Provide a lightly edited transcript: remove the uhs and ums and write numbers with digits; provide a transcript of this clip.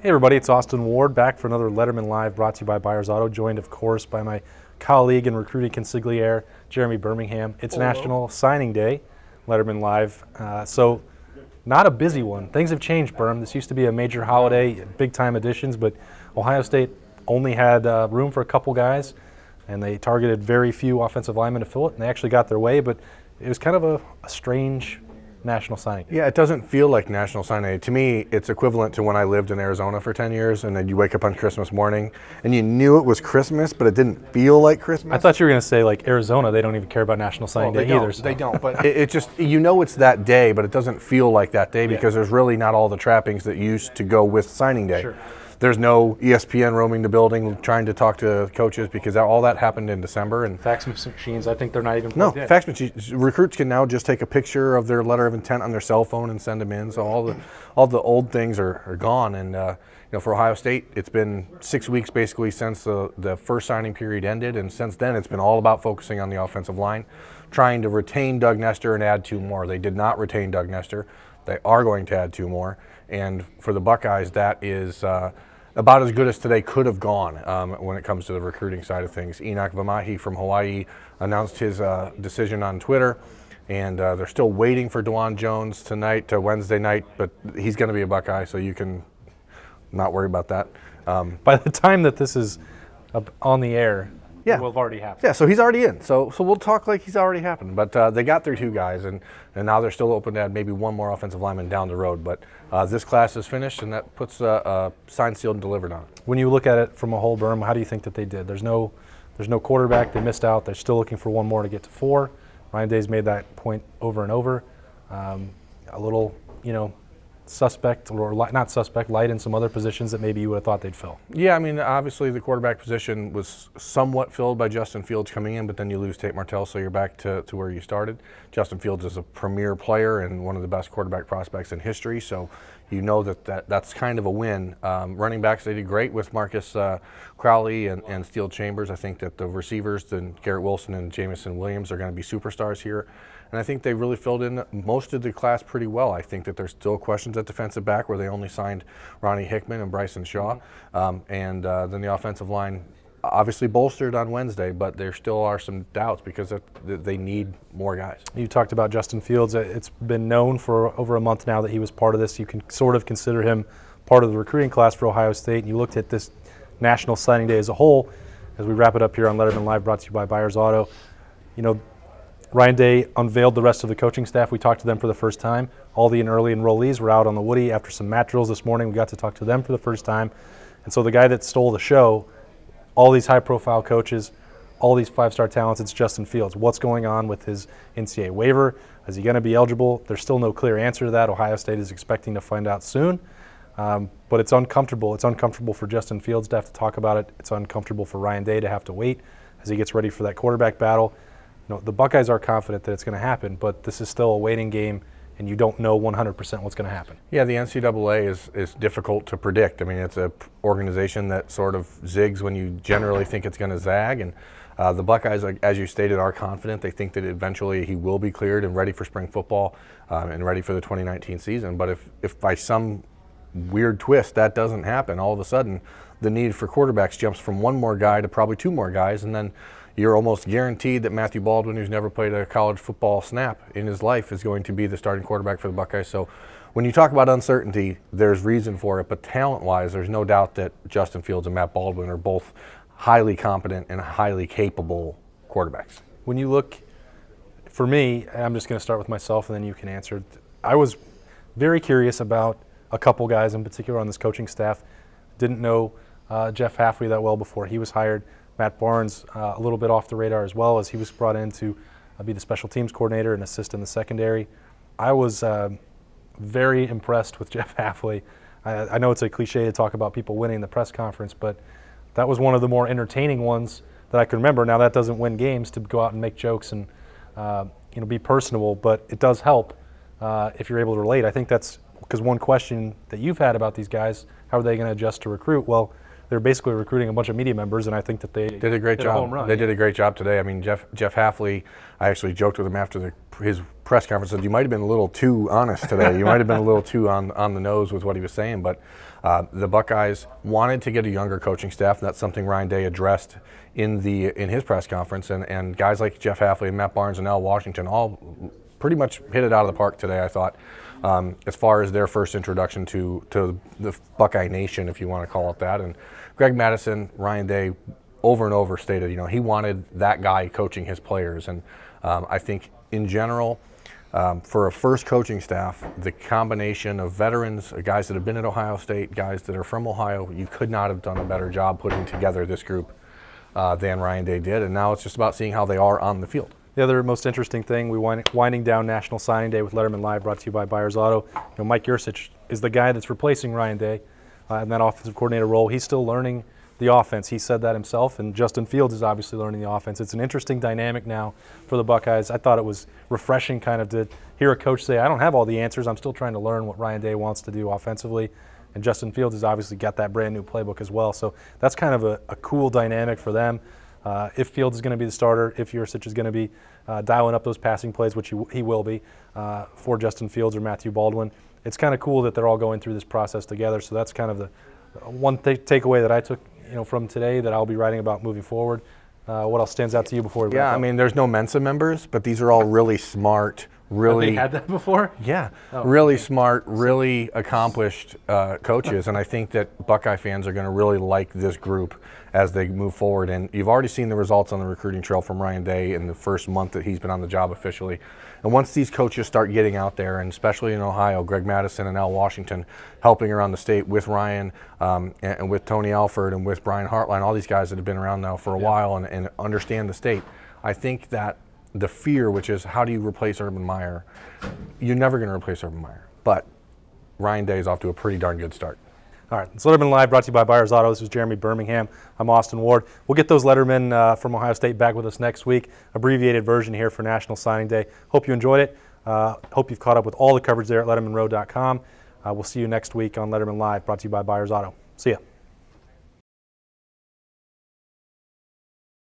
Hey everybody, it's Austin Ward back for another Lettermen Live brought to you by Byers Auto, joined of course by my colleague and recruiting consigliere, Jeremy Birmingham. It's National Signing Day, Lettermen Live. So not a busy one. Things have changed, Birm. This used to be a major holiday, big time additions, but Ohio State only had room for a couple guys, and they targeted very few offensive linemen to fill it, and they actually got their way, but it was kind of a strange National Signing Day. Yeah, it doesn't feel like National Signing Day. To me, it's equivalent to when I lived in Arizona for 10 years, and then you wake up on Christmas morning, and you knew it was Christmas, but it didn't feel like Christmas. I thought you were going to say, like, Arizona, they don't even care about National Signing Day either. So. They don't, but it just, you know it's that day, but it doesn't feel like that day because there's really not all the trappings that used to go with signing day. Sure. There's no ESPN roaming the building trying to talk to coaches because all that happened in December. And fax machines, I think they're not even plugged in. Fax machines. Recruits can now just take a picture of their letter of intent on their cell phone and send them in. So all the old things are gone. And you know, for Ohio State, it's been 6 weeks basically since the first signing period ended, and since then it's been all about focusing on the offensive line, trying to retain Doug Nestor and add two more. They did not retain Doug Nestor. They are going to add two more. And for the Buckeyes, that is about as good as today could have gone when it comes to the recruiting side of things. Enokk Vimahi from Hawaii announced his decision on Twitter, and they're still waiting for Dawand Jones tonight, Wednesday night, but he's going to be a Buckeye, so you can not worry about that. By the time that this is on the air, it will have already happened. Yeah, so he's already in. So we'll talk like he's already happened. But they got their two guys, and now they're still open to add maybe one more offensive lineman down the road. But this class is finished, and that puts signed, sealed, and delivered on it. When you look at it from a whole, Birm, how do you think that they did? There's no quarterback. They missed out. They're still looking for one more to get to 4. Ryan Day's made that point over and over. A little, suspect, or not suspect, light in some other positions that maybe you would have thought they'd fill. Yeah, I mean, obviously the quarterback position was somewhat filled by Justin Fields coming in, but then you lose Tate Martell, so you're back to where you started. Justin Fields is a premier player and one of the best quarterback prospects in history, so you know that's kind of a win. Running backs, they did great with Marcus Crowley and Steele Chambers. I think that the receivers, Garrett Wilson and Jamison Williams, are going to be superstars here. And I think they really filled in most of the class pretty well. I think that there's still questions at defensive back where they only signed Ronnie Hickman and Bryson Shaw. Then the offensive line obviously bolstered on Wednesday, but there still are some doubts because they need more guys. You talked about Justin Fields. It's been known for over a month now that he was part of this. You can sort of consider him part of the recruiting class for Ohio State. And you looked at this National Signing Day as a whole. As we wrap it up here on Lettermen Live, brought to you by Byers Auto, Ryan Day unveiled the rest of the coaching staff. We talked to them for the first time. All the early enrollees were out on the Woody after some mat drills this morning. We got to talk to them for the first time. And so the guy that stole the show, all these high-profile coaches, all these 5-star talents, it's Justin Fields. What's going on with his NCAA waiver? Is he going to be eligible? There's still no clear answer to that. Ohio State is expecting to find out soon. But it's uncomfortable. It's uncomfortable for Justin Fields to have to talk about it. It's uncomfortable for Ryan Day to have to wait as he gets ready for that quarterback battle. The Buckeyes are confident that it's going to happen, but this is still a waiting game, and you don't know 100% what's going to happen. Yeah, the NCAA is difficult to predict. I mean, it's an organization that sort of zigs when you generally think it's going to zag, and the Buckeyes, as you stated, are confident. They think that eventually he will be cleared and ready for spring football and ready for the 2019 season. But if by some weird twist that doesn't happen, all of a sudden the need for quarterbacks jumps from one more guy to probably 2 more guys, and then you're almost guaranteed that Matthew Baldwin, who's never played a college football snap in his life, is going to be the starting quarterback for the Buckeyes. So when you talk about uncertainty, there's reason for it. But talent-wise, there's no doubt that Justin Fields and Matt Baldwin are both highly competent and highly capable quarterbacks. When you look, for me, I'm just going to start with myself and then you can answer. I was very curious about a couple guys in particular on this coaching staff. Didn't know Jeff Halfway that well before he was hired. Matt Barnes, a little bit off the radar as well, as he was brought in to be the special teams coordinator and assist in the secondary. I was very impressed with Jeff Halfway. I know it's a cliche to talk about people winning the press conference, but that was one of the more entertaining ones that I can remember. Now, that doesn't win games to go out and make jokes and be personable, but it does help if you're able to relate. I think that's because one question that you've had about these guys, how are they going to adjust to recruit? Well, they're basically recruiting a bunch of media members, and I think that they did a great job. Home run. They did a great job today. I mean, Jeff Hafley, I actually joked with him after his press conference, said you might have been a little too honest today. You might have been a little too on the nose with what he was saying, but the Buckeyes wanted to get a younger coaching staff, and that's something Ryan Day addressed in his press conference, and guys like Jeff Hafley and Matt Barnes and Al Washington all pretty much hit it out of the park today, I thought, as far as their first introduction to the Buckeye Nation, if you want to call it that. And Greg Madison, Ryan Day, over and over stated, he wanted that guy coaching his players. And I think in general, for a first coaching staff, the combination of veterans, guys that have been at Ohio State, guys that are from Ohio, you could not have done a better job putting together this group than Ryan Day did. And now it's just about seeing how they are on the field. The other most interesting thing, winding down National Signing Day with Lettermen Live, brought to you by Byers Auto. Mike Yursich is the guy that's replacing Ryan Day in that offensive coordinator role. He's still learning the offense. He said that himself, and Justin Fields is obviously learning the offense. It's an interesting dynamic now for the Buckeyes. I thought it was refreshing kind of to hear a coach say, I don't have all the answers. I'm still trying to learn what Ryan Day wants to do offensively. And Justin Fields has obviously got that brand new playbook as well. So that's kind of a cool dynamic for them. If Fields is going to be the starter, if Yursich is going to be dialing up those passing plays, which he will be, for Justin Fields or Matthew Baldwin, it's kind of cool that they're all going through this process together. So that's kind of the one takeaway that I took from today that I'll be writing about moving forward. What else stands out to you before we wrap up? I mean, there's no Mensa members, but these are all really smart, really. Have they had that before? Yeah, really smart, really accomplished coaches, and I think that Buckeye fans are going to really like this group as they move forward. And you've already seen the results on the recruiting trail from Ryan Day in the first month that he's been on the job officially. And once these coaches start getting out there, and especially in Ohio, Greg Madison and Al Washington helping around the state with Ryan and with Tony Alford and with Brian Hartline, all these guys that have been around now for a while and understand the state, I think that the fear, which is how do you replace Urban Meyer, you're never going to replace Urban Meyer. But Ryan Day is off to a pretty darn good start. All right, it's Lettermen Live, brought to you by Byers Auto. This is Jeremy Birmingham. I'm Austin Ward. We'll get those Lettermen from Ohio State back with us next week. Abbreviated version here for National Signing Day. Hope you enjoyed it. Hope you've caught up with all the coverage there at lettermenrow.com. We'll see you next week on Lettermen Live, brought to you by Byers Auto. See ya.